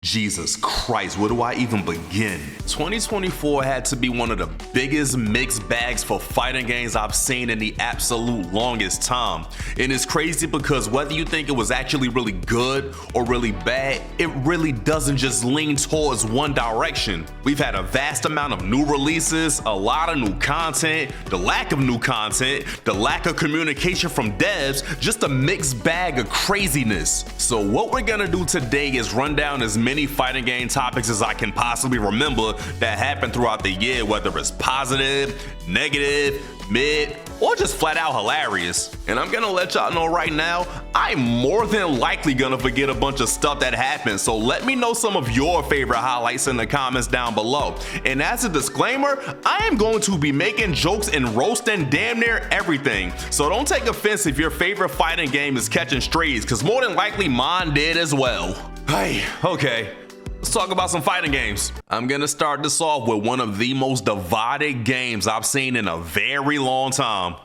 Jesus Christ, where do I even begin? 2024 had to be one of the biggest mixed bags for fighting games I've seen in the absolute longest time. And it's crazy because whether you think it was actually really good or really bad, it really doesn't just lean towards one direction. We've had a vast amount of new releases, a lot of new content, the lack of new content, the lack of communication from devs, just a mixed bag of craziness. So what we're gonna do today is run down as many fighting game topics as I can possibly remember that happened throughout the year, whether it's positive, negative, mid, or just flat out hilarious. And I'm gonna let y'all know right now, I'm more than likely gonna forget a bunch of stuff that happened, so let me know some of your favorite highlights in the comments down below. And as a disclaimer, I am going to be making jokes and roasting damn near everything, so don't take offense if your favorite fighting game is catching strays, because more than likely mine did as well. Hey, okay. Let's talk about some fighting games. I'm gonna start this off with one of the most divided games I've seen in a very long time.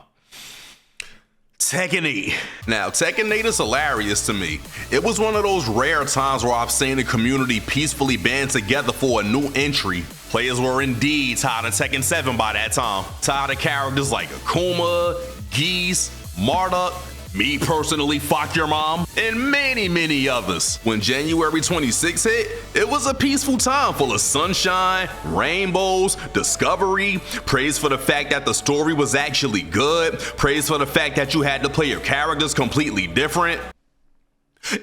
Tekken 8. Now, Tekken 8 is hilarious to me. It was one of those rare times where I've seen the community peacefully band together for a new entry. Players were indeed tired of Tekken 7 by that time. Tired of characters like Akuma, Geese, Marduk, me personally, fuck your mom, and many others. When January 26 hit, it was a peaceful time full of sunshine, rainbows, discovery, praise for the fact that the story was actually good, praise for the fact that you had to play your characters completely different.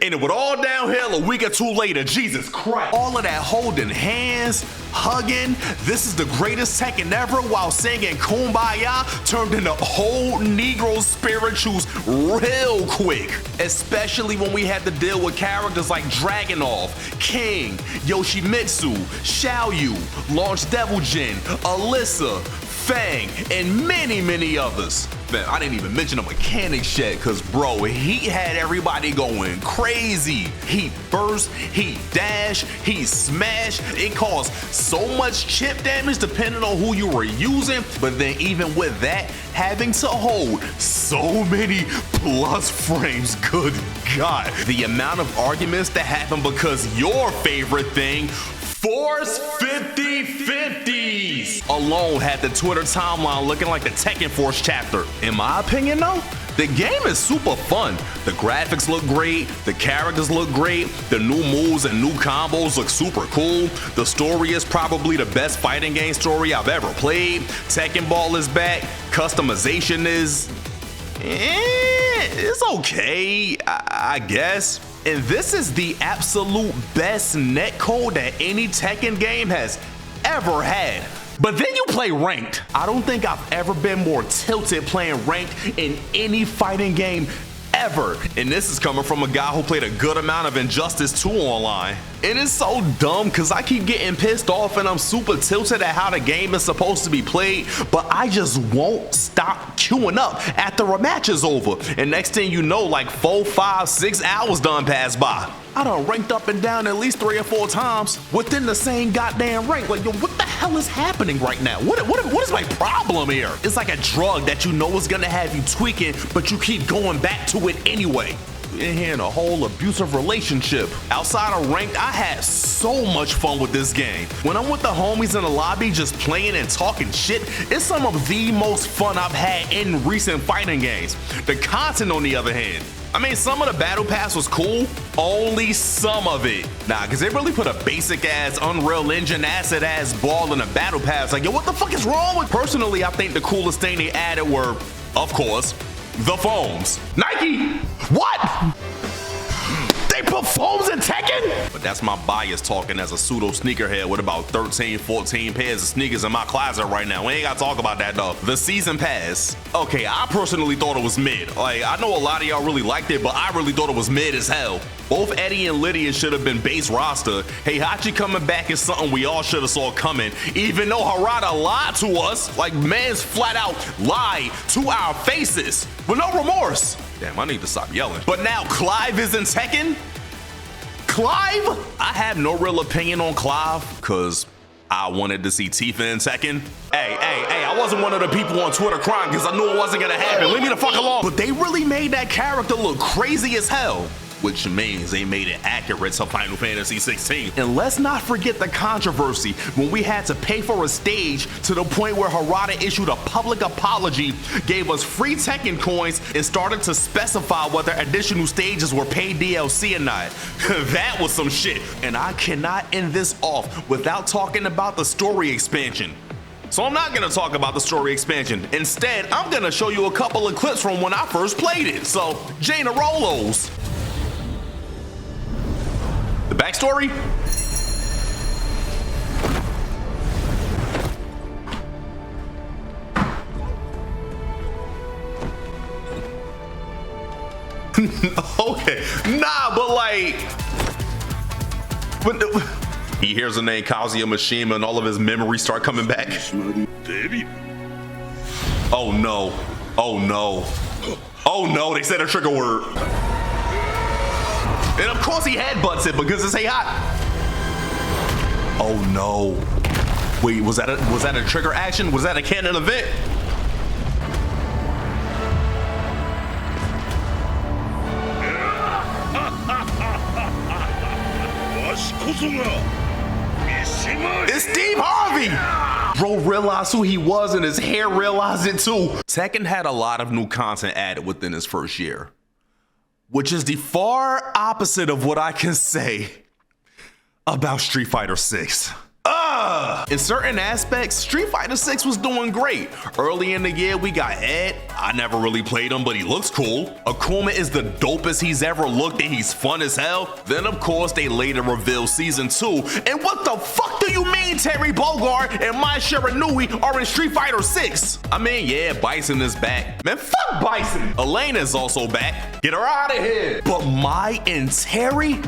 And it went all downhill a week or two later, Jesus Christ. All of that holding hands, hugging, this is the greatest Tekken ever while singing Kumbaya turned into whole Negro spirituals real quick. Especially when we had to deal with characters like Dragunov, King, Yoshimitsu, Xiaoyu, Launch Devil Jin, Alyssa, Fang, and many others. Man, I didn't even mention the mechanics yet, cause bro, he had everybody going crazy. He burst, he dash, he smash. It caused so much chip damage depending on who you were using, but then even with that, having to hold so many plus frames, good God. The amount of arguments that happen because your favorite thing, Force 50/50s alone had the Twitter timeline looking like the Tekken Force chapter. In my opinion though, the game is super fun. The graphics look great, the characters look great, the new moves and new combos look super cool. The story is probably the best fighting game story I've ever played. Tekken Ball is back, customization is it's okay, I guess. And this is the absolute best netcode that any Tekken game has ever had. But then you play ranked. I don't think I've ever been more tilted playing ranked in any fighting game ever. And this is coming from a guy who played a good amount of Injustice 2 online. It is so dumb because I keep getting pissed off and I'm super tilted at how the game is supposed to be played, but I just won't stop queuing up after a match is over. And next thing you know, like 4, 5, 6 hours done pass by. I done ranked up and down at least 3 or 4 times within the same goddamn rank. Like, yo, what the hell is happening right now? What is my problem here? It's like a drug that you know is gonna have you tweaking, but you keep going back to it anyway. In here in a whole abusive relationship. Outside of ranked, I had so much fun with this game. When I'm with the homies in the lobby just playing and talking shit, it's some of the most fun I've had in recent fighting games. The content on the other hand, I mean, some of the battle pass was cool, only some of it. Nah, cause they really put a basic ass Unreal Engine acid ass ball in a battle pass. Like, yo, what the fuck is wrong with? Personally, I think the coolest thing they added were, of course, the foams. Nike! What? They put foams in Tekken? But that's my bias talking as a pseudo sneakerhead with about 13, 14 pairs of sneakers in my closet right now. We ain't gotta talk about that though. The season pass. Okay, I personally thought it was mid. Like, I know a lot of y'all really liked it, but I really thought it was mid as hell. Both Eddie and Lydia should have been base roster. Heihachi coming back is something we all should have saw coming, even though Harada lied to us. Like, man's flat out lied to our faces with no remorse. Damn, I need to stop yelling. But now Clive is in Tekken? Clive? I have no real opinion on Clive, cause I wanted to see Tifa in Tekken. Hey, I wasn't one of the people on Twitter crying because I knew it wasn't gonna happen. Leave me the fuck alone. But they really made that character look crazy as hell. which means they made it accurate to Final Fantasy 16. And let's not forget the controversy when we had to pay for a stage to the point where Harada issued a public apology, gave us free Tekken coins, and started to specify whether additional stages were paid DLC or not. That was some shit. And I cannot end this off without talking about the story expansion. So I'm not gonna talk about the story expansion. Instead, I'm gonna show you a couple of clips from when I first played it. So, Jaina Rolos. The backstory? Okay, nah, but like, he hears the name Kazuya Mishima and all of his memories start coming back. Oh no, oh no, oh no, they said a trigger word. And of course he headbutts it because it's hey hot. Oh no. Wait, was that a trigger action? Was that a canon event? It's Steve Harvey! Bro realized who he was and his hair realized it too. Tekken had a lot of new content added within his first year, which is the far opposite of what I can say about Street Fighter 6. In certain aspects, Street Fighter 6 was doing great. Early in the year, we got Ed. I never really played him, but he looks cool. Akuma is the dopest he's ever looked, and he's fun as hell. Then, of course, they later revealed Season 2. And what the fuck do you mean Terry Bogard and Mai Shiranui are in Street Fighter 6? I mean, yeah, Bison is back. Man, fuck Bison! Elena's also back. Get her out of here! But Mai and Terry?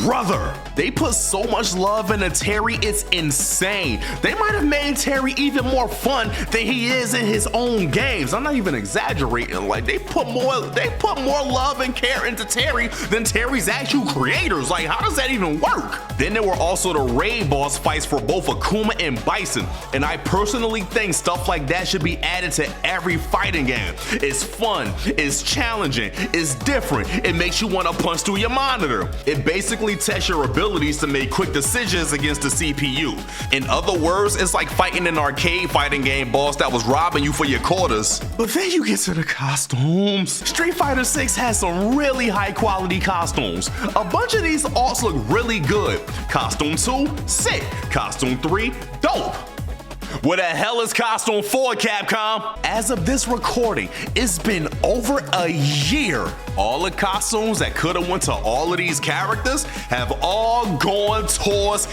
Brother, they put so much love into Terry, it's insane. They might have made Terry even more fun than he is in his own games. I'm not even exaggerating. Like, they put more love and care into Terry than Terry's actual creators. Like, how does that even work? Then there were also the raid boss fights for both Akuma and Bison, and I personally think stuff like that should be added to every fighting game. It's fun, it's challenging, it's different. It makes you want to punch through your monitor. It basically tests your abilities to make quick decisions against the CPU. In other words, it's like fighting an arcade fighting game boss that was robbing you for your quarters. But then you get to the costumes. Street Fighter 6 has some really high quality costumes. A bunch of these alts look really good. Costume 2, sick. Costume 3, dope. Where the hell is Costume 4, Capcom? As of this recording, it's been over a year. All the costumes that could have went to all of these characters have all gone towards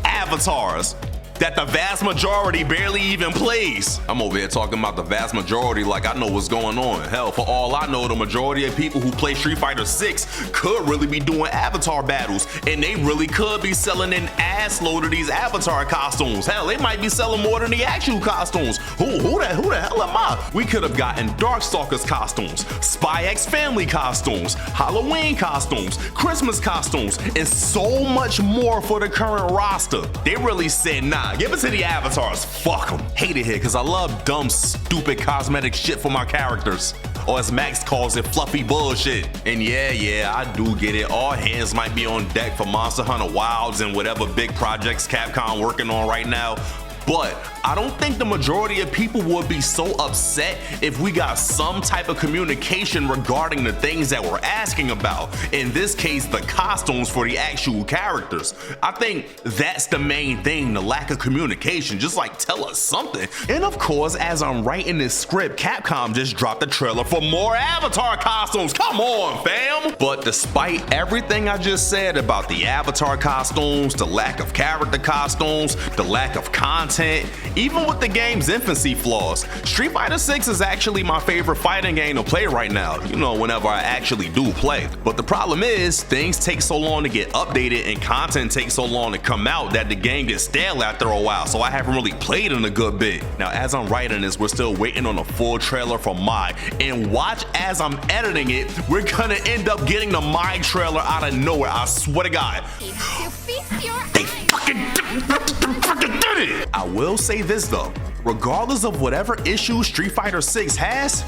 avatars that the vast majority barely even plays. I'm over here talking about the vast majority like I know what's going on. Hell, for all I know, the majority of people who play Street Fighter 6 could really be doing avatar battles, and they really could be selling an ass load of these avatar costumes. Hell, they might be selling more than the actual costumes. Who the hell am I? We could have gotten Darkstalkers costumes, Spy X Family costumes, Halloween costumes, Christmas costumes, and so much more for the current roster. They really said, nah, give it to the avatars, fuck them. Hate it here because I love dumb, stupid cosmetic shit for my characters. Or as Max calls it, fluffy bullshit. And yeah, I do get it. All hands might be on deck for Monster Hunter Wilds and whatever big projects Capcom working on right now. But I don't think the majority of people would be so upset if we got some type of communication regarding the things that we're asking about. In this case, the costumes for the actual characters. I think that's the main thing, the lack of communication. Just like tell us something. And of course, as I'm writing this script, Capcom just dropped the trailer for more Avatar costumes. Come on, fam! But despite everything I just said about the Avatar costumes, the lack of character costumes, the lack of content, even with the game's infancy flaws, Street Fighter 6 is actually my favorite fighting game to play right now, you know, whenever I actually do play. But the problem is, things take so long to get updated and content takes so long to come out that the game gets stale after a while, so I haven't really played in a good bit. Now, as I'm writing this, we're still waiting on a full trailer for Mai, and watch as I'm editing it, we're gonna end up getting the Mai trailer out of nowhere, I swear to God. They fucking did it! I will say this though, regardless of whatever issue Street Fighter 6 has,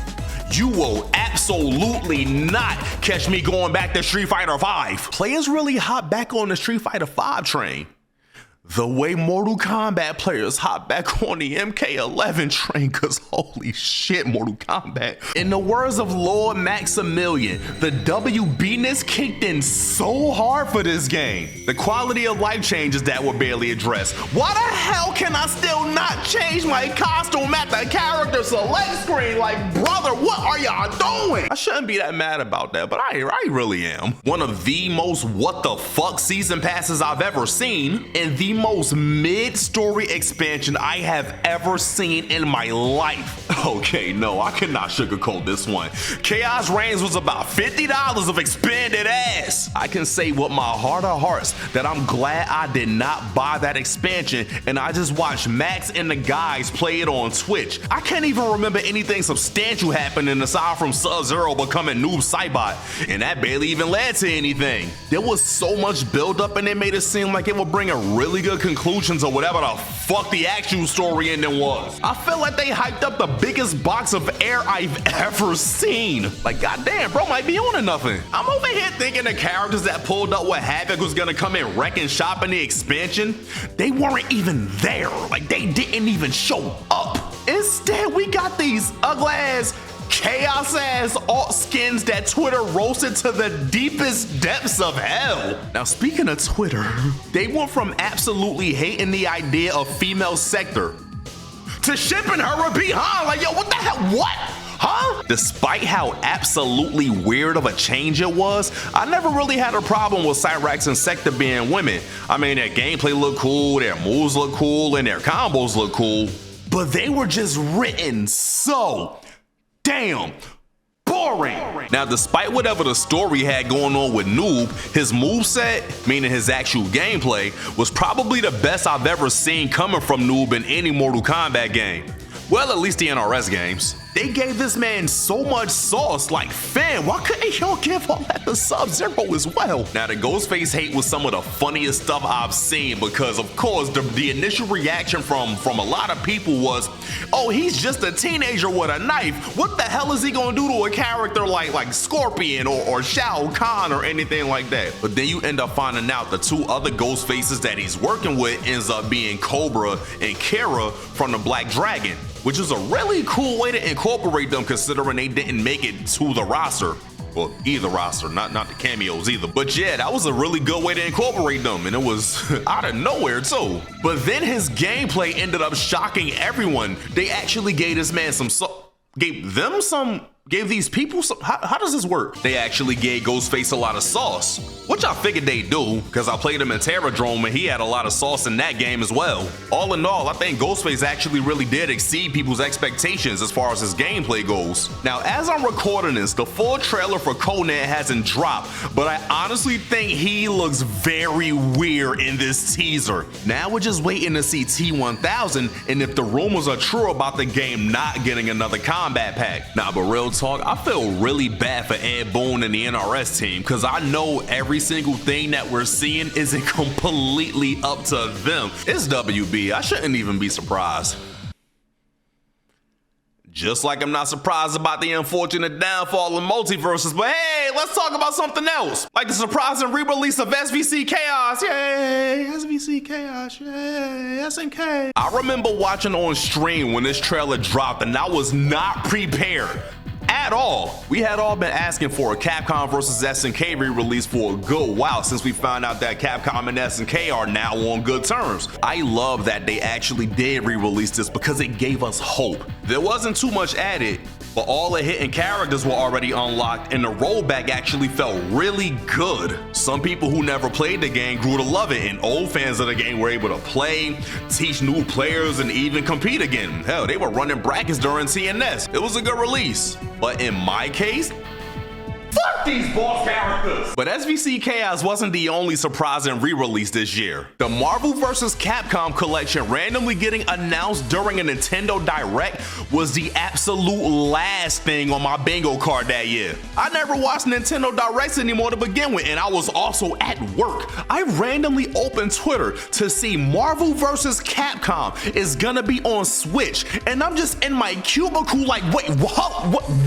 You will absolutely not catch me going back to Street Fighter V. Players really hop back on the Street Fighter V train the way Mortal Kombat players hop back on the MK11 train, cause holy shit, Mortal Kombat. In the words of Lord Maximilian, the WB-ness kicked in so hard for this game. The quality of life changes that were barely addressed. Why the hell can I still not change my costume at the character select screen? Like, brother, what are y'all doing? I shouldn't be that mad about that, but I really am. One of the most what the fuck season passes I've ever seen, and the most mid-story expansion I have ever seen in my life. Okay, no, I cannot sugarcoat this one. Chaos Reigns was about $50 of expanded ass. I can say with my heart of hearts that I'm glad I did not buy that expansion and I just watched Max and the guys play it on Twitch. I can't even remember anything substantial happening aside from Sub-Zero becoming Noob Saibot, and that barely even led to anything. There was so much build-up and they made it seem like it would bring a really good conclusions or whatever the fuck the actual story ending was. I feel like they hyped up the biggest box of air I've ever seen. Like, goddamn, bro might be on to nothing. I'm over here thinking the characters that pulled up with Havoc was gonna come in wrecking shop in the expansion. They weren't even there. Like, they didn't even show up. Instead, we got these ugly ass chaos ass alt skins that Twitter roasted to the deepest depths of hell. Now, speaking of Twitter, they went from absolutely hating the idea of female sector to shipping her with Bihan. Like, yo, what the hell? What? Huh? Despite how absolutely weird of a change it was, I never really had a problem with Cyrax and Sector being women. I mean, their gameplay looked cool, their moves look cool, and their combos look cool, but they were just written so damn boring. Now, despite whatever the story had going on with Noob, his moveset, meaning his actual gameplay, was probably the best I've ever seen coming from Noob in any Mortal Kombat game. Well, at least the NRS games. They gave this man so much sauce, like, fam, why couldn't y'all give all that to Sub-Zero as well? Now, the Ghostface hate was some of the funniest stuff I've seen because, of course, the initial reaction from a lot of people was, oh, he's just a teenager with a knife. What the hell is he gonna do to a character like Scorpion or Shao Kahn or anything like that? But then you end up finding out the two other Ghostfaces that he's working with ends up being Cobra and Kara from the Black Dragon, which is a really cool way to incorporate them considering they didn't make it to the roster. Well, either roster, not the cameos either. But yeah, that was a really good way to incorporate them, and it was out of nowhere too. But then his gameplay ended up shocking everyone. They actually gave this man gave these people some, how does this work? They actually gave Ghostface a lot of sauce, which I figured they'd do, because I played him in Terradrome and he had a lot of sauce in that game as well. All in all, I think Ghostface actually really did exceed people's expectations as far as his gameplay goes. Now, as I'm recording this, the full trailer for Conan hasn't dropped, but I honestly think he looks very weird in this teaser. Now we're just waiting to see T-1000 and if the rumors are true about the game not getting another combat pack. Nah, but real talk, I feel really bad for Ed Boon and the NRS team because I know every single thing that we're seeing isn't completely up to them. It's WB. I shouldn't even be surprised. Just like I'm not surprised about the unfortunate downfall of multiverses, but hey, let's talk about something else. Like the surprising re-release of SVC Chaos. Yay, SVC Chaos, yay, SNK. I remember watching on stream when this trailer dropped and I was not prepared at all. We had all been asking for a Capcom vs SNK re-release for a good while since we found out that Capcom and SNK are now on good terms. I love that they actually did re-release this because it gave us hope. There wasn't too much added, but all the hidden characters were already unlocked and the rollback actually felt really good. Some people who never played the game grew to love it, and old fans of the game were able to play, teach new players, and even compete again. Hell, they were running brackets during TNS. It was a good release. But in my case, fuck these boss characters. But SVC Chaos wasn't the only surprising re-release this year. The Marvel vs. Capcom collection randomly getting announced during a Nintendo Direct was the absolute last thing on my bingo card that year. I never watched Nintendo Directs anymore to begin with, and I was also at work. I randomly opened Twitter to see Marvel vs. Capcom is gonna be on Switch, and I'm just in my cubicle like, wait,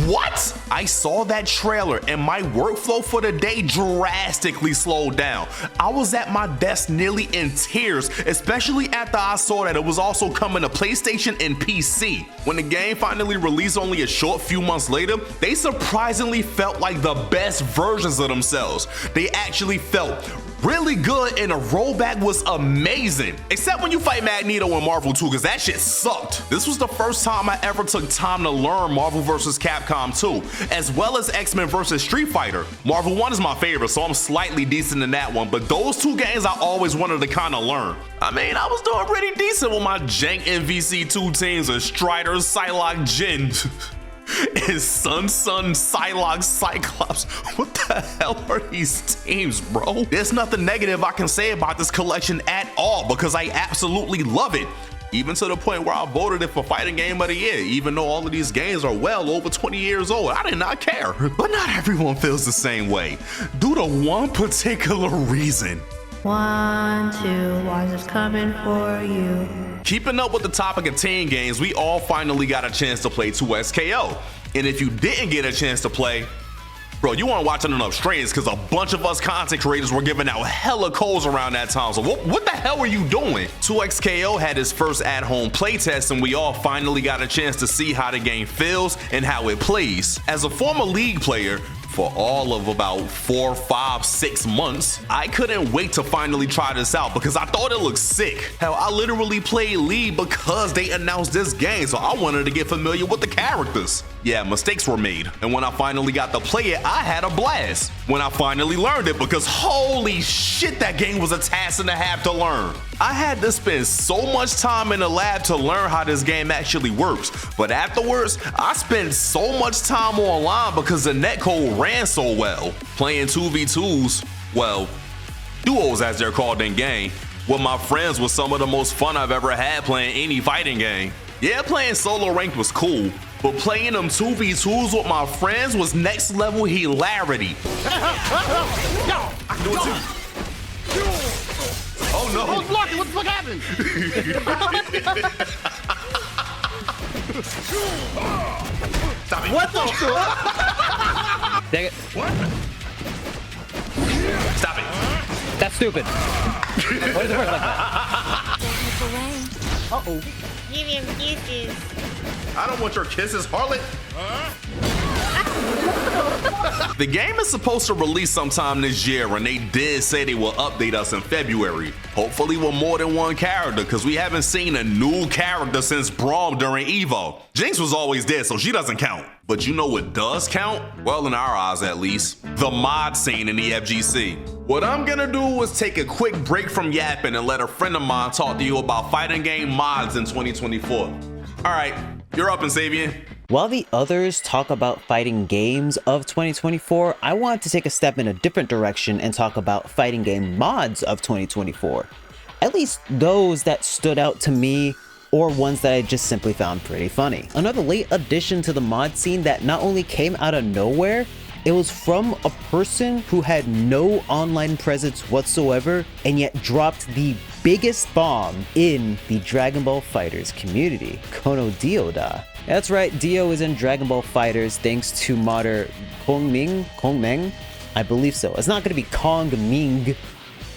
what? I saw that trailer and my workflow for the day drastically slowed down. I was at my desk nearly in tears, especially after I saw that it was also coming to PlayStation and PC. When the game finally released only a short few months later, they surprisingly felt like the best versions of themselves. They actually felt really good, and the rollback was amazing. Except when you fight Magneto in Marvel 2, because that shit sucked. This was the first time I ever took time to learn Marvel vs. Capcom 2, as well as X-Men vs. Street Fighter. Marvel 1 is my favorite, so I'm slightly decent in that one, but those two games I always wanted to kind of learn. I mean, I was doing pretty decent with my jank MVC 2 teams of Strider, Psylocke, Jin. And Sun, Psylocke, Cyclops. What the hell are these teams, bro? There's nothing negative I can say about this collection at all because I absolutely love it. Even to the point where I voted it for Fighting Game of the Year, even though all of these games are well over 20 years old. I did not care. But not everyone feels the same way, due to one particular reason. 1, 2, Wise is coming for you. Keeping up with the topic of teen games, we all finally got a chance to play 2XKO. And if you didn't get a chance to play, bro, you weren't watching enough streams because a bunch of us content creators were giving out hella codes around that time. So what the hell were you doing? 2XKO had his first at-home playtest, and we all finally got a chance to see how the game feels and how it plays. As a former League player, for all of about 4, 5, 6 months, I couldn't wait to finally try this out because I thought it looked sick. Hell, I literally played League because they announced this game, so I wanted to get familiar with the characters. Yeah, mistakes were made, and when I finally got to play it, I had a blast. When I finally learned it, because holy shit, that game was a task and a half to learn. I had to spend so much time in the lab to learn how this game actually works, but afterwards, I spent so much time online because the netcode ran so well. Playing 2v2s, well, duos as they're called in game, with my friends was some of the most fun I've ever had playing any fighting game. Yeah, playing solo ranked was cool, but playing them 2v2s with my friends was next level hilarity. I can do it too. Oh no! Oh, block it! What the fuck happened? Stop it! What the fuck? Dang it. What? Stop it! That's stupid. Why does it work like that? Uh-oh. Give him kisses. I don't want your kisses, harlot. The game is supposed to release sometime this year, and they did say they will update us in February. Hopefully with more than one character, because we haven't seen a new character since Braum during Evo. Jinx was always dead, so she doesn't count. But you know what does count? Well, in our eyes at least, the mod scene in the FGC. What I'm gonna do is take a quick break from yapping and let a friend of mine talk to you about fighting game mods in 2024. All right, you're up, Insavian. While the others talk about fighting games of 2024, I want to take a step in a different direction and talk about fighting game mods of 2024. At least those that stood out to me, or ones that I just simply found pretty funny. Another late addition to the mod scene that not only came out of nowhere, it was from a person who had no online presence whatsoever and yet dropped the biggest bomb in the Dragon Ball FighterZ community, Kono Dioda. That's right, Dio is in Dragon Ball FighterZ thanks to modder Kongmeng? I believe so. It's not going to be Kongmeng,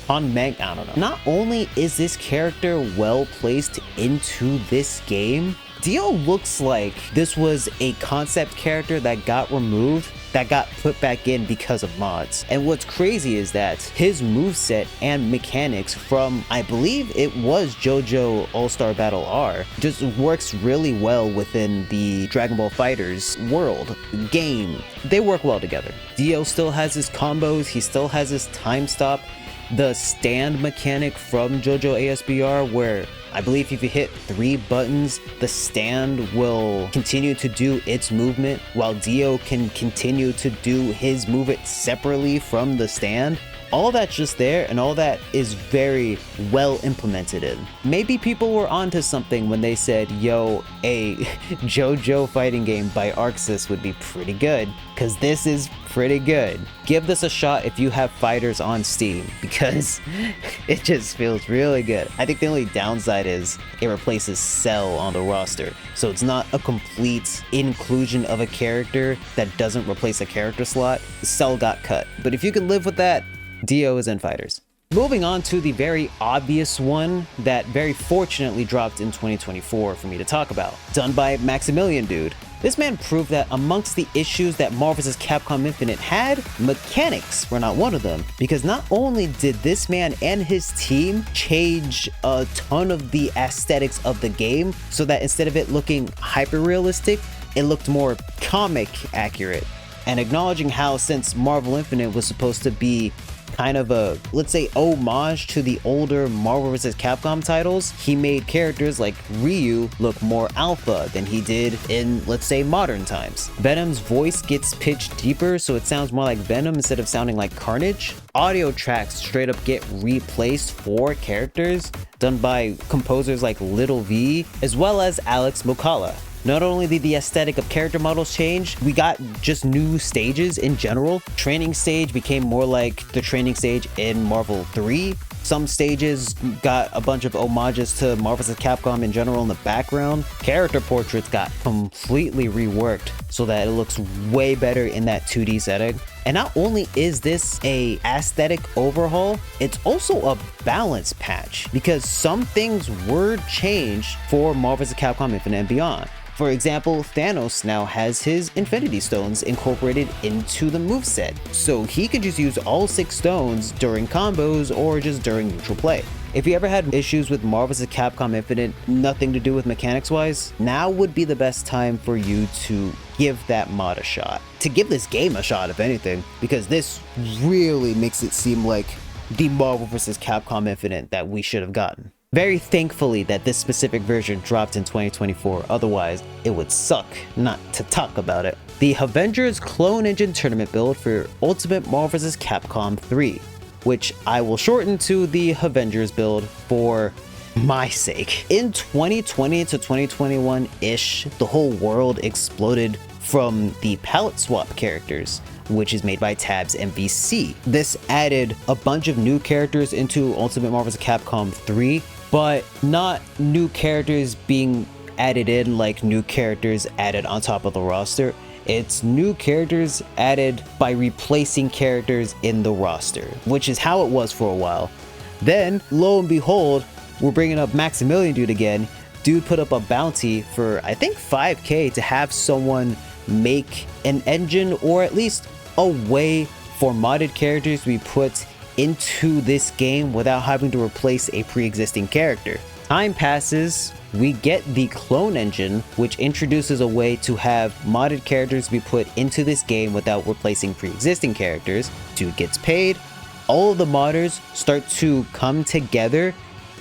I don't know. Not only is this character well placed into this game, Dio looks like this was a concept character that got removed, that got put back in because of mods. And what's crazy is that his moveset and mechanics from, I believe it was JoJo All-Star Battle R, just works really well within the Dragon Ball FighterZ world, game. They work well together. Dio still has his combos, he still has his time stop, the stand mechanic from JoJo ASBR, where I believe if you hit 3 buttons, the stand will continue to do its movement while Dio can continue to do his movement separately from the stand. All that's just there, and all that is very well implemented in. Maybe people were onto something when they said, yo, a JoJo fighting game by ArcSys would be pretty good, because this is pretty good. Give this a shot if you have fighters on Steam, because it just feels really good. I think the only downside is it replaces Cell on the roster, so it's not a complete inclusion of a character that doesn't replace a character slot. Cell got cut, but if you can live with that, Dio is in fighters. Moving on to the very obvious one that very fortunately dropped in 2024 for me to talk about. Done by Maximilian Dude. This man proved that amongst the issues that Marvel vs. Capcom Infinite had, mechanics were not one of them. Because not only did this man and his team change a ton of the aesthetics of the game so that instead of it looking hyper-realistic, it looked more comic accurate. And acknowledging how, since Marvel Infinite was supposed to be kind of a, let's say, homage to the older Marvel vs. Capcom titles, he made characters like Ryu look more alpha than he did in, let's say, modern times. Venom's voice gets pitched deeper, so it sounds more like Venom instead of sounding like Carnage. Audio tracks straight up get replaced for characters done by composers like Little V, as well as Alex Mokala. Not only did the aesthetic of character models change, we got just new stages in general. Training stage became more like the training stage in Marvel 3. Some stages got a bunch of homages to Marvel vs. Capcom in general in the background. Character portraits got completely reworked so that it looks way better in that 2D setting. And not only is this a aesthetic overhaul, it's also a balance patch because some things were changed for Marvel vs. Capcom Infinite and beyond. For example, Thanos now has his Infinity Stones incorporated into the moveset, so he can just use all 6 stones during combos or just during neutral play. If you ever had issues with Marvel vs. Capcom Infinite, nothing to do with mechanics wise, now would be the best time for you to give that mod a shot. To give this game a shot, if anything, because this really makes it seem like the Marvel vs. Capcom Infinite that we should have gotten. Very thankfully that this specific version dropped in 2024, otherwise it would suck not to talk about it. The Avengers Clone Engine Tournament build for Ultimate Marvel vs. Capcom 3, which I will shorten to the Avengers build for my sake. In 2020 to 2021-ish, the whole world exploded from the palette swap characters, which is made by Tab's MVC. This added a bunch of new characters into Ultimate Marvel vs. Capcom 3, but not new characters being added in like new characters added on top of the roster. It's new characters added by replacing characters in the roster, which is how it was for a while. Then, lo and behold, we're bringing up Maximilian Dude again. Dude put up a bounty for, I think, 5K to have someone make an engine, or at least a way for modded characters to be put into this game without having to replace a pre-existing character. Time passes, we get the clone engine, which introduces a way to have modded characters be put into this game without replacing pre-existing characters. Dude gets paid. All of the modders start to come together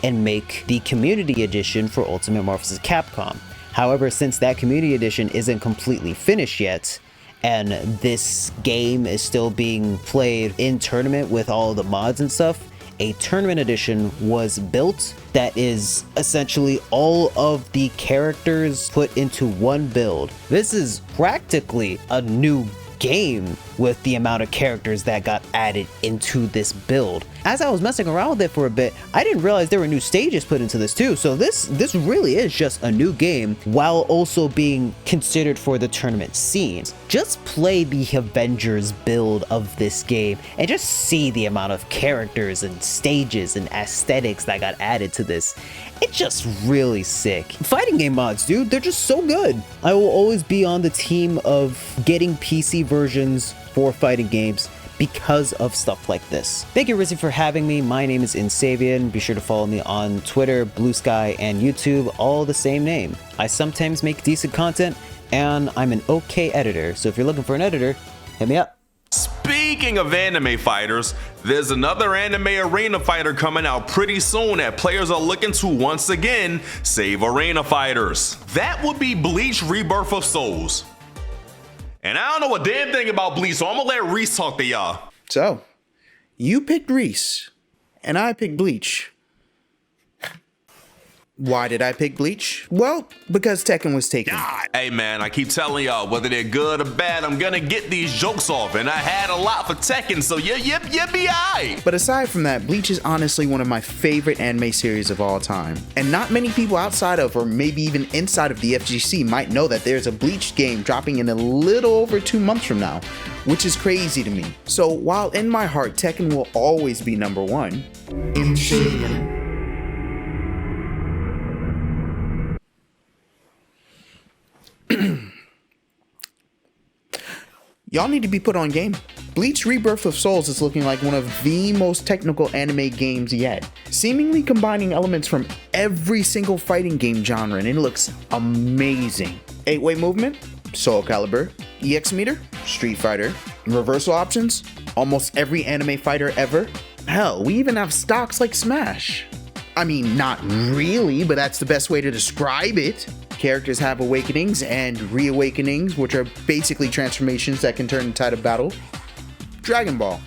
and make the community edition for Ultimate Marvel vs. Capcom. However, since that community edition isn't completely finished yet, and this game is still being played in tournament with all the mods and stuff, a tournament edition was built that is essentially all of the characters put into one build. This is practically a new game with the amount of characters that got added into this build. As I was messing around with it for a bit, I didn't realize there were new stages put into this too. So this really is just a new game while also being considered for the tournament scenes. Just play the Avengers build of this game and just see the amount of characters and stages and aesthetics that got added to this. It's just really sick. Fighting game mods, dude, they're just so good. I will always be on the team of getting PC versions for fighting games because of stuff like this. Thank you, Rizzy, for having me. My name is Insavian. Be sure to follow me on Twitter, Blue Sky, and YouTube, all the same name. I sometimes make decent content, and I'm an okay editor, so if you're looking for an editor, hit me up. Speak Speaking of anime fighters, there's another anime arena fighter coming out pretty soon that players are looking to once again save arena fighters. That would be Bleach Rebirth of Souls. And I don't know a damn thing about Bleach, so I'm gonna let Reese talk to y'all. So, you picked Reese, and I picked Bleach. Why did I pick Bleach? Well, because Tekken was taken. Hey man, I keep telling y'all, whether they're good or bad, I'm gonna get these jokes off, and I had a lot for Tekken, so you be aight. But aside from that, Bleach is honestly one of my favorite anime series of all time. And not many people outside of, or maybe even inside of the FGC might know that there's a Bleach game dropping in a little over 2 months from now, which is crazy to me. So while in my heart, Tekken will always be number one, Insavian. Y'all need to be put on game. Bleach Rebirth of Souls is looking like one of the most technical anime games yet, seemingly combining elements from every single fighting game genre, and it looks amazing. 8-way movement, Soul Calibur, EX meter, Street Fighter, reversal options, almost every anime fighter ever. Hell, we even have stocks like Smash. I mean, not really, but that's the best way to describe it. Characters have awakenings and reawakenings, which are basically transformations that can turn the tide of battle. Dragon Ball.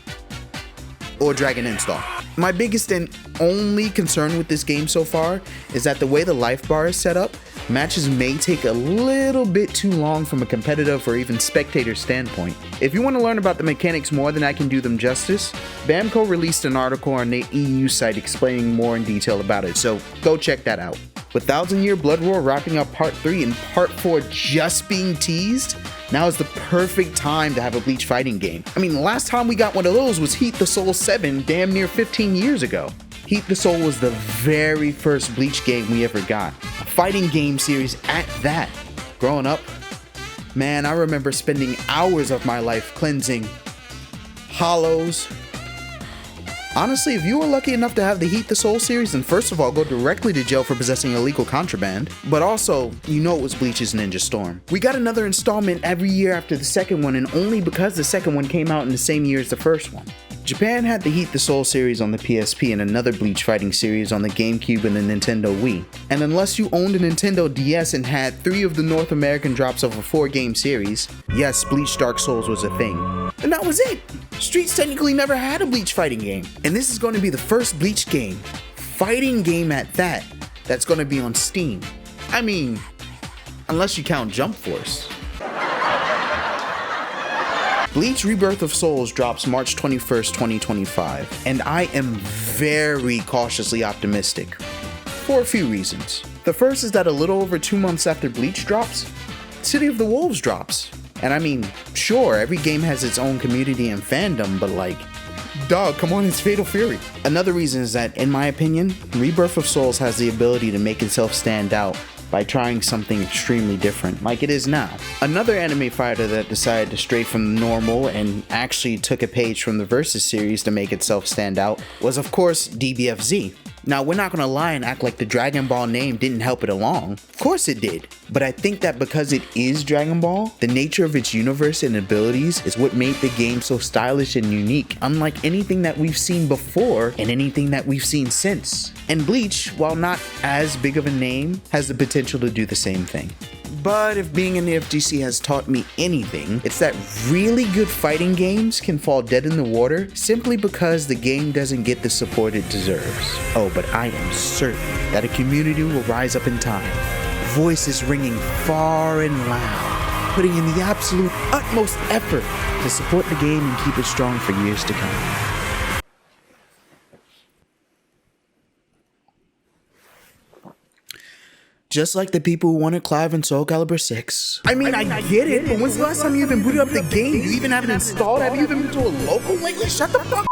Or Dragon Install. My biggest and only concern with this game so far is that the way the life bar is set up, matches may take a little bit too long from a competitive or even spectator standpoint. If you want to learn about the mechanics more than I can do them justice, Bamco released an article on the EU site explaining more in detail about it, so go check that out. With Thousand Year Blood Roar wrapping up Part 3 and Part 4 just being teased, now is the perfect time to have a Bleach fighting game. I mean, the last time we got one of those was Heat the Soul 7 damn near 15 years ago. Heat the Soul was the very first Bleach game we ever got. A fighting game series at that. Growing up, man, I remember spending hours of my life cleansing hollows. Honestly, if you were lucky enough to have the Heat the Soul series, then first of all, go directly to jail for possessing illegal contraband. But also, you know it was Bleach's Ninja Storm. We got another installment every year after the second one, and only because the second one came out in the same year as the first one. Japan had the Heat the Soul series on the PSP and another Bleach fighting series on the GameCube and the Nintendo Wii. And unless you owned a Nintendo DS and had 3 of the North American drops of a 4-game series, yes, Bleach Dark Souls was a thing. And that was it! Streets technically never had a Bleach fighting game. And this is going to be the first Bleach game, fighting game at that, that's going to be on Steam. I mean, unless you count Jump Force. Bleach Rebirth of Souls drops March 21st, 2025, and I am very cautiously optimistic, for a few reasons. The first is that a little over 2 months after Bleach drops, City of the Wolves drops. And I mean, sure, every game has its own community and fandom, but like, dog, come on, it's Fatal Fury. Another reason is that, in my opinion, Rebirth of Souls has the ability to make itself stand out by trying something extremely different, like it is now. Another anime fighter that decided to stray from the normal and actually took a page from the Versus series to make itself stand out was, of course, DBFZ. Now, we're not gonna lie and act like the Dragon Ball name didn't help it along. Of course it did. But I think that because it is Dragon Ball, the nature of its universe and abilities is what made the game so stylish and unique, unlike anything that we've seen before and anything that we've seen since. And Bleach, while not as big of a name, has the potential to do the same thing. But if being in the FGC has taught me anything, it's that really good fighting games can fall dead in the water simply because the game doesn't get the support it deserves. Oh, but I am certain that a community will rise up in time, voices ringing far and loud, putting in the absolute utmost effort to support the game and keep it strong for years to come. Just like the people who wanted Clive in Soul Calibur 6. I mean, I get it, but when's the last time you even booted up the game? You even have it installed? Have you even been to a local lately? Shut the fuck up.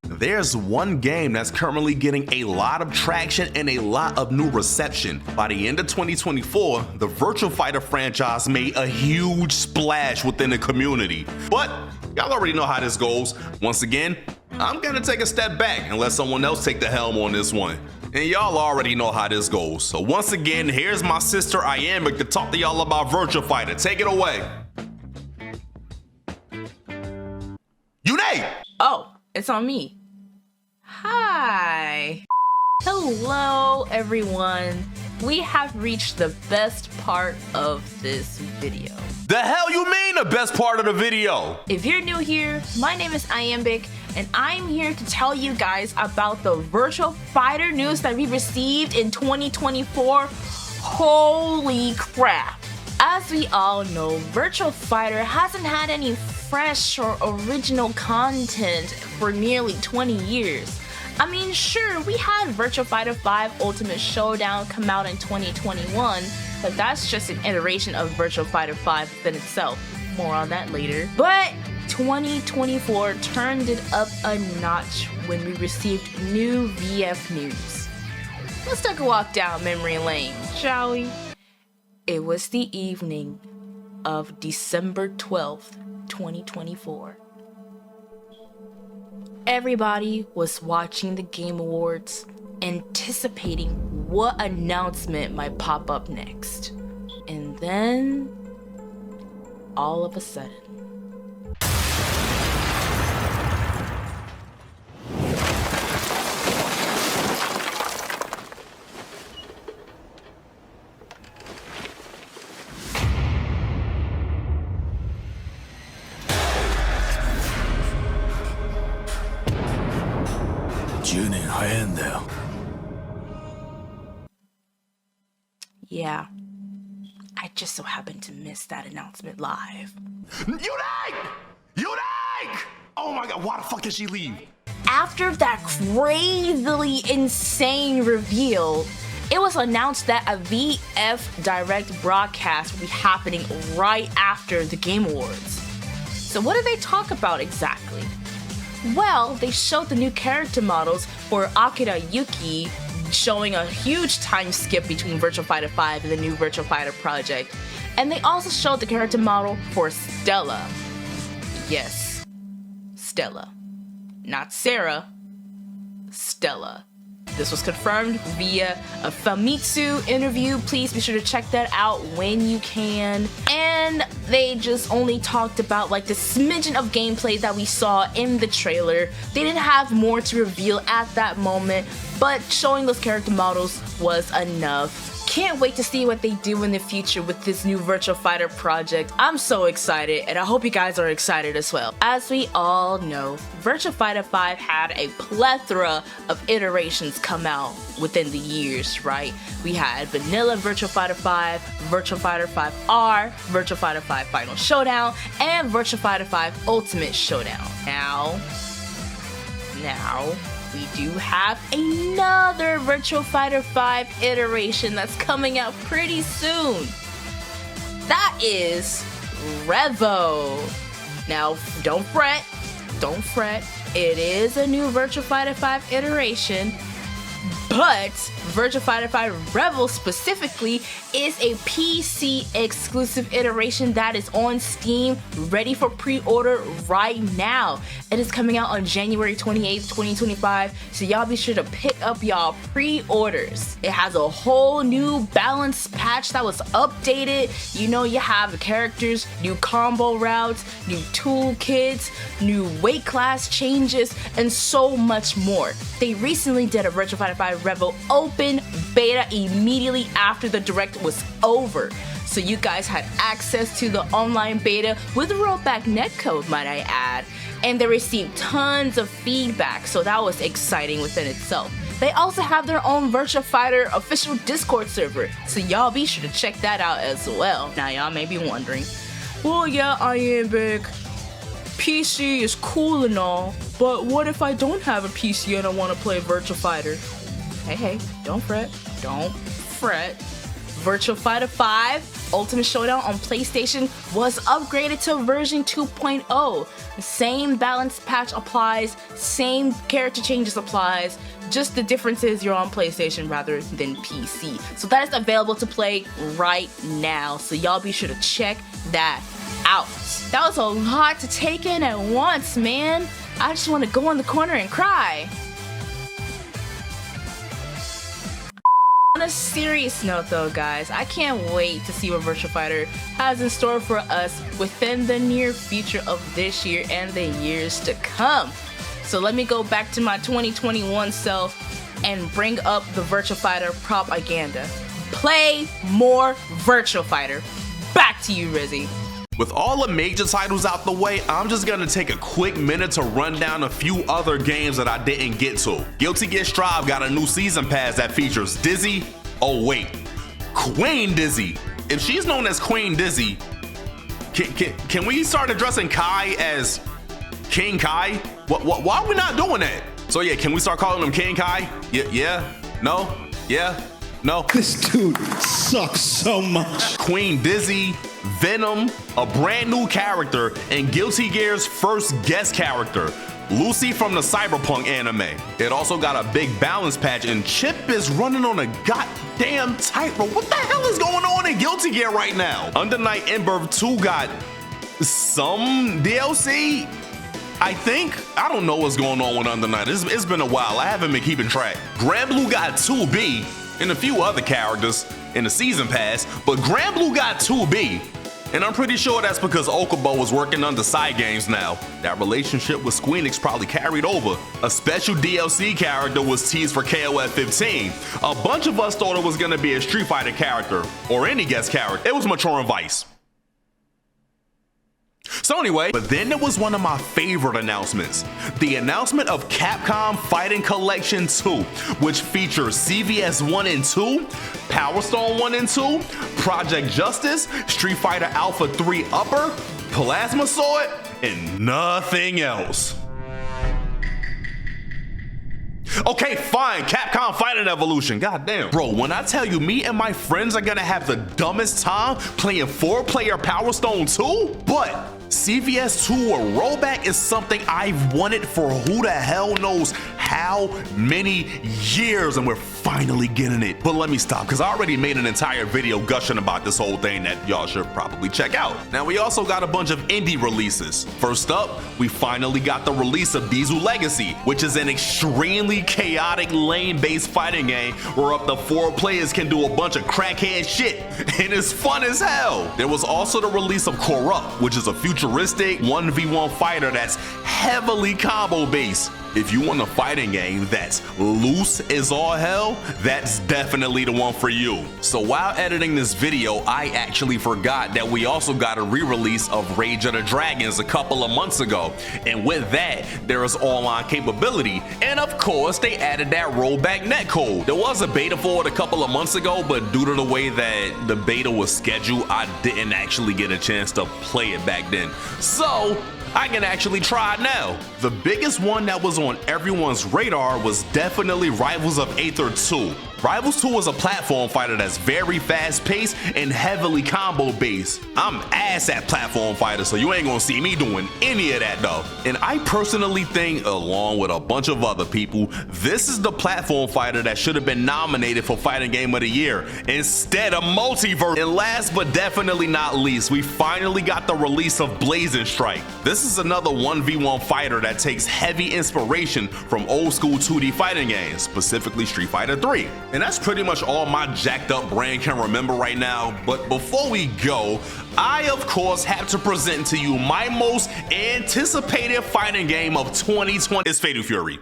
There's one game that's currently getting a lot of traction and a lot of new reception. By the end of 2024, the Virtua Fighter franchise made a huge splash within the community. But y'all already know how this goes. Once again, I'm gonna take a step back and let someone else take the helm on this one. And y'all already know how this goes. So once again, here's my sister Iambic to talk to y'all about Virtua Fighter. Take it away. You it's on me. Hi. Hello, everyone. We have reached the best part of this video. The hell you mean the best part of the video? If you're new here, my name is Iambic, and I'm here to tell you guys about the Virtua Fighter news that we received in 2024. Holy crap. As we all know, Virtua Fighter hasn't had any fresh or original content for nearly 20 years. I mean, sure, we had Virtua Fighter 5 Ultimate Showdown come out in 2021, but that's just an iteration of Virtua Fighter 5 within itself. More on that later. But 2024 turned it up a notch when we received new VF news. Let's take a walk down memory lane, shall we? It was the evening of December 12th, 2024. Everybody was watching the Game Awards, anticipating what announcement might pop up next. And then, all of a sudden, yeah, I just so happened to miss that announcement live. Unite! Unite! Oh my god, why the fuck did she leave? After that crazily insane reveal, it was announced that a VF Direct broadcast will be happening right after the Game Awards. So what did they talk about exactly? Well, they showed the new character models for Akira Yuki, showing a huge time skip between Virtua Fighter 5 and the new Virtua Fighter project. And they also showed the character model for Stella. Yes, Stella. Not Sarah, Stella. This was confirmed via a Famitsu interview. Please be sure to check that out when you can. And they just only talked about like the smidgen of gameplay that we saw in the trailer. They didn't have more to reveal at that moment, but showing those character models was enough. Can't wait to see what they do in the future with this new Virtua Fighter project. I'm so excited, and I hope you guys are excited as well. As we all know, Virtua Fighter 5 had a plethora of iterations come out within the years, right? We had Vanilla Virtua Fighter 5, Virtua Fighter 5R, Virtua Fighter 5 Final Showdown, and Virtua Fighter 5 Ultimate Showdown. Now, we do have another Virtua Fighter 5 iteration that's coming out pretty soon. That is Revo. Now, don't fret. It is a new Virtua Fighter 5 iteration, but Virtua Fighter 5 Revo specifically is a PC exclusive iteration that is on Steam, ready for pre-order right now. It is coming out on January 28th, 2025, so y'all be sure to pick up y'all pre-orders. It has a whole new balance patch that was updated. You know, you have the characters, new combo routes, new toolkits, new weight class changes, and so much more. They recently did a Virtua Fighter 5 Revo open beta immediately after the direct was over. So you guys had access to the online beta with a rollback netcode, might I add. And they received tons of feedback, so that was exciting within itself. They also have their own Virtua Fighter official Discord server, so y'all be sure to check that out as well. Now y'all may be wondering, well yeah, Iambic, PC is cool and all, but what if I don't have a PC and I want to play Virtua Fighter? Hey, don't fret. Virtua Fighter 5 Ultimate Showdown on PlayStation was upgraded to version 2.0. The same balance patch applies, same character changes applies, just the difference is you're on PlayStation rather than PC. So that is available to play right now, so y'all be sure to check that out. That was a lot to take in at once, man. I just want to go in the corner and cry. On a serious note though, guys, I can't wait to see what Virtua Fighter has in store for us within the near future of this year and the years to come. So let me go back to my 2021 self and bring up the Virtua Fighter propaganda. Play more Virtua Fighter. Back to you, Rizzy. With all the major titles out the way, I'm just gonna take a quick minute to run down a few other games that I didn't get to. Guilty Gear Strive got a new season pass that features Dizzy. Oh wait, Queen Dizzy. If she's known as Queen Dizzy, can we start addressing Kai as King Kai? Why are we not doing that? So yeah, can we start calling him King Kai? Yeah? No? Yeah? No? This dude sucks so much. Queen Dizzy, Venom, a brand new character, and Guilty Gear's first guest character, Lucy from the Cyberpunk anime. It also got a big balance patch, and Chip is running on a goddamn tightrope. What the hell is going on in Guilty Gear right now? Under Night Rebirth 2 got some DLC, I think. I don't know what's going on with Under Night. It's been a while. I haven't been keeping track. Grand Blue got 2B and a few other characters in the season pass, but Grand Blue got 2B. And I'm pretty sure that's because Okubo was working under side games now. That relationship with Squeenix probably carried over. A special DLC character was teased for KOF 15. A bunch of us thought it was gonna be a Street Fighter character or any guest character. It was Mature and Vice. So anyway, but then there was one of my favorite announcements. The announcement of Capcom Fighting Collection 2, which features CVS 1 and 2, Power Stone 1 and 2, Project Justice, Street Fighter Alpha 3 Upper, Plasma Sword, and nothing else. Okay, fine, Capcom Fighting Evolution, goddamn. Bro, when I tell you me and my friends are gonna have the dumbest time playing 4-player Power Stone 2, but CVS 2 or rollback is something I've wanted for who the hell knows how many years, and we're finally getting it. But let me stop, because I already made an entire video gushing about this whole thing that y'all should probably check out. Now, we also got a bunch of indie releases. First up, we finally got the release of Bizu Legacy, which is an extremely chaotic lane-based fighting game where up to 4 players can do a bunch of crackhead shit, and it's fun as hell. There was also the release of Corrupt, which is a futuristic 1v1 fighter that's heavily combo-based. If you want a fighting game that's loose as all hell, that's definitely the one for you. So while editing this video, I actually forgot that we also got a re-release of Rage of the Dragons a couple of months ago. And with that, there is online capability. And of course, they added that rollback netcode. There was a beta for it a couple of months ago, but due to the way that the beta was scheduled, I didn't actually get a chance to play it back then. So I can actually try it now. The biggest one that was on everyone's radar was definitely Rivals of Aether 2. Rivals 2 is a platform fighter that's very fast-paced and heavily combo-based. I'm ass at platform fighters, so you ain't gonna see me doing any of that though. And I personally think, along with a bunch of other people, this is the platform fighter that should have been nominated for Fighting Game of the Year instead of Multiverse. And last but definitely not least, we finally got the release of Blazing Strike. This is another 1v1 fighter that takes heavy inspiration from old school 2D fighting games, specifically Street Fighter 3. And that's pretty much all my jacked up brain can remember right now. But before we go, I of course have to present to you my most anticipated fighting game of 2020. It's Fatal Fury.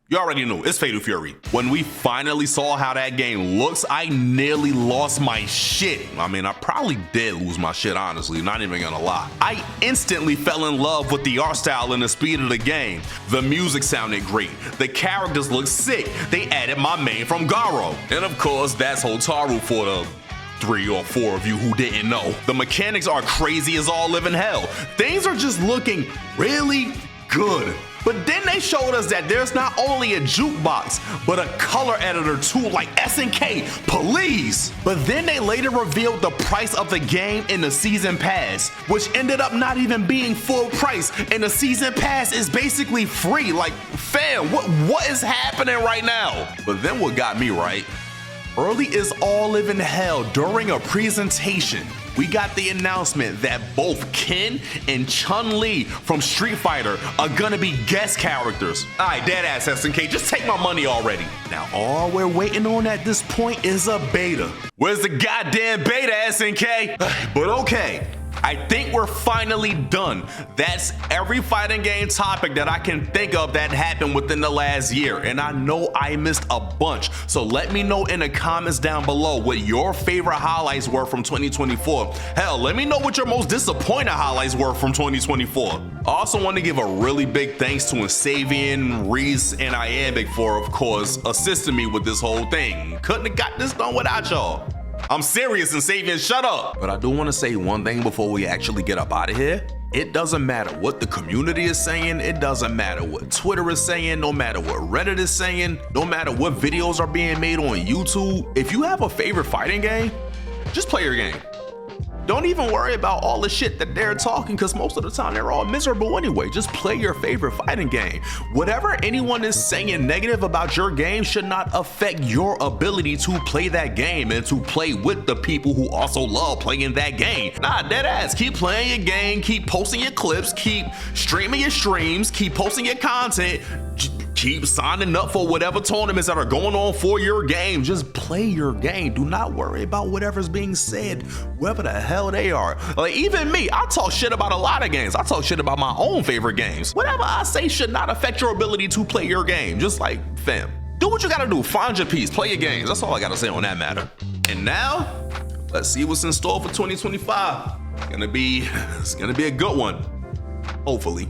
You already knew, it's Fatal Fury. When we finally saw how that game looks, I nearly lost my shit. I mean, I probably did lose my shit, honestly, not even gonna lie. I instantly fell in love with the art style and the speed of the game. The music sounded great. The characters looked sick. They added my main from Garo. And of course, that's Hotaru for the 3 or 4 of you who didn't know. The mechanics are crazy as all living hell. Things are just looking really good. But then they showed us that there's not only a jukebox, but a color editor too, like SNK, please. But then they later revealed the price of the game in the season pass, which ended up not even being full price. And the season pass is basically free. Like, fam, what is happening right now? But then what got me right, early as all living hell during a presentation, we got the announcement that both Ken and Chun-Li from Street Fighter are gonna be guest characters. All right, deadass SNK, just take my money already. Now, all we're waiting on at this point is a beta. Where's the goddamn beta, SNK? But okay, I think we're finally done. That's every fighting game topic that I can think of that happened within the last year. And I know I missed a bunch. So let me know in the comments down below what your favorite highlights were from 2024. Hell, let me know what your most disappointing highlights were from 2024. I also want to give a really big thanks to Insavian, Reese, and Iambic for, of course, assisting me with this whole thing. Couldn't have got this done without y'all. I'm serious, Insavian, shut up. But I do want to say one thing before we actually get up out of here. It doesn't matter what the community is saying. It doesn't matter what Twitter is saying. No matter what Reddit is saying. No matter what videos are being made on YouTube. If you have a favorite fighting game, just play your game. Don't even worry about all the shit that they're talking, because most of the time they're all miserable anyway. Just play your favorite fighting game. Whatever anyone is saying negative about your game should not affect your ability to play that game and to play with the people who also love playing that game. Nah, dead ass. Keep playing your game, keep posting your clips, keep streaming your streams, keep posting your content. Keep signing up for whatever tournaments that are going on for your game. Just play your game. Do not worry about whatever's being said, whoever the hell they are. Like, even me, I talk shit about a lot of games. I talk shit about my own favorite games. Whatever I say should not affect your ability to play your game. Just like, fam, do what you gotta do. Find your peace, play your games. That's all I gotta say on that matter. And now, let's see what's in store for 2025. It's gonna be a good one, hopefully.